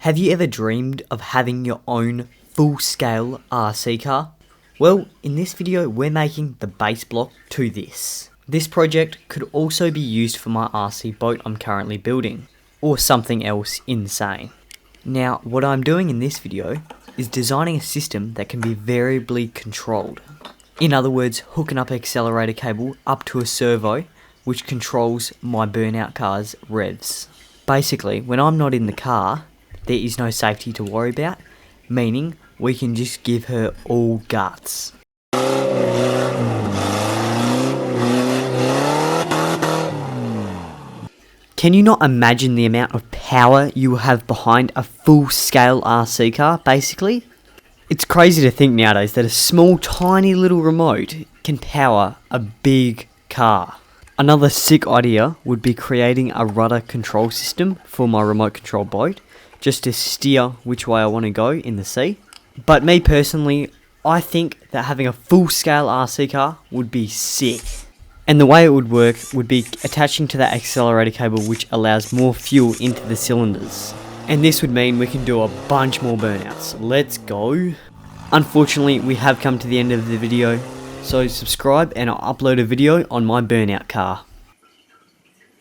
Have you ever dreamed of having your own full-scale RC car? Well, in this video we're making the base block to this. This project could also be used for my RC boat I'm currently building, or something else insane. Now, what I'm doing in this video is designing a system that can be variably controlled. In other words, hooking up an accelerator cable up to a servo which controls my burnout car's revs. Basically, when I'm not in the car, there is no safety to worry about, meaning we can just give her all guts. Can you not imagine the amount of power you will have behind a full-scale RC car, basically? It's crazy to think nowadays that a small, tiny little remote can power a big car. Another sick idea would be creating a rudder control system for my remote control boat, just to steer which way I want to go in the sea. But me personally, I think that having a full-scale RC car would be sick. And the way it would work would be attaching to that accelerator cable which allows more fuel into the cylinders. And this would mean we can do a bunch more burnouts. Let's go. Unfortunately, we have come to the end of the video, so subscribe and I'll upload a video on my burnout car.